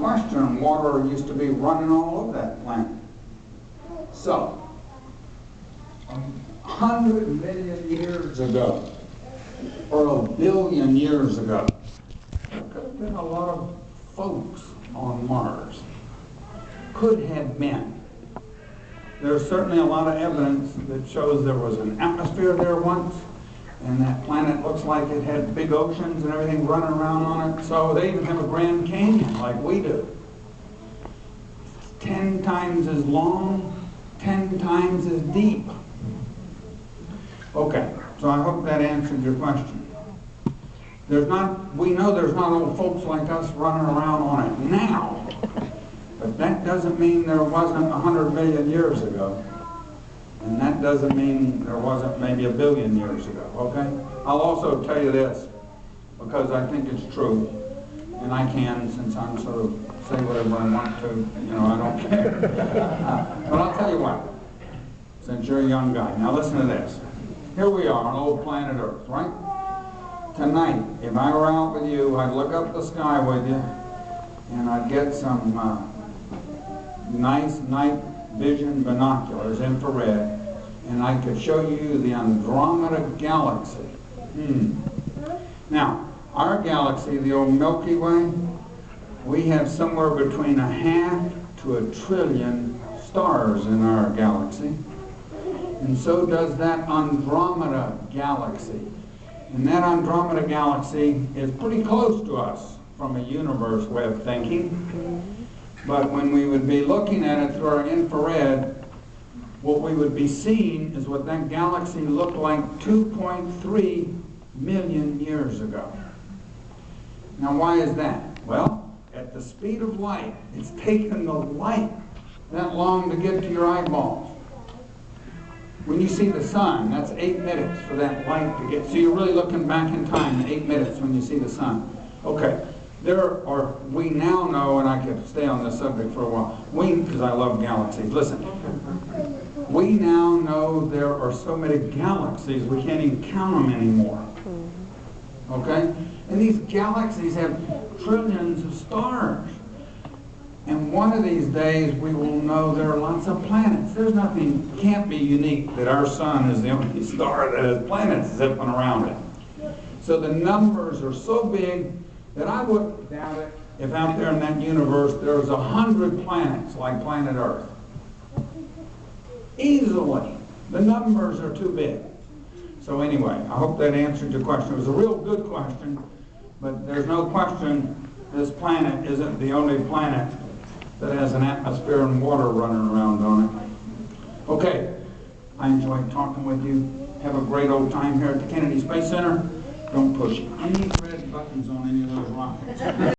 question, water used to be running all over that planet. So, 100 million years ago, or 1 billion years ago, there could have been a lot of folks on Mars. Could have been. There's certainly a lot of evidence that shows there was an atmosphere there once, and that planet looks like it had big oceans and everything running around on it. So they even have a Grand Canyon like we do. 10 times as long, 10 times as deep. Okay, so I hope that answered your question. We know there's not old folks like us running around on it now, but that doesn't mean there wasn't 100 million years ago. And that doesn't mean there wasn't maybe 1 billion years ago, okay? I'll also tell you this, because I think it's true, and I can, since I'm sort of say whatever I want to, I don't care. But I'll tell you what, since you're a young guy. Now listen to this. Here we are on old planet Earth, right? Tonight, if I were out with you, I'd look up the sky with you, and I'd get some nice night vision binoculars, infrared, and I could show you the Andromeda Galaxy. Now, our galaxy, the old Milky Way, we have somewhere between 1/2 to 1 trillion stars in our galaxy. And so does that Andromeda Galaxy. And that Andromeda Galaxy is pretty close to us from a universe way of thinking. But when we would be looking at it through our infrared, what we would be seeing is what that galaxy looked like 2.3 million years ago. Now why is that? Well, at the speed of light, it's taken the light that long to get to your eyeballs. When you see the sun, that's 8 minutes for that light to get. So you're really looking back in time, 8 minutes when you see the sun. Okay. We now know, and I could stay on this subject for a while, because I love galaxies. Listen, we now know there are so many galaxies we can't even count them anymore. Okay? And these galaxies have trillions of stars. And one of these days we will know there are lots of planets. There's nothing, can't be unique that our sun is the only star that has planets zipping around it. So the numbers are so big that I wouldn't doubt it if out there in that universe there was 100 planets like planet Earth. Easily. The numbers are too big. So anyway, I hope that answered your question. It was a real good question, but there's no question this planet isn't the only planet that has an atmosphere and water running around on it. Okay, I enjoyed talking with you. Have a great old time here at the Kennedy Space Center. Don't push any red buttons on any of those rockets.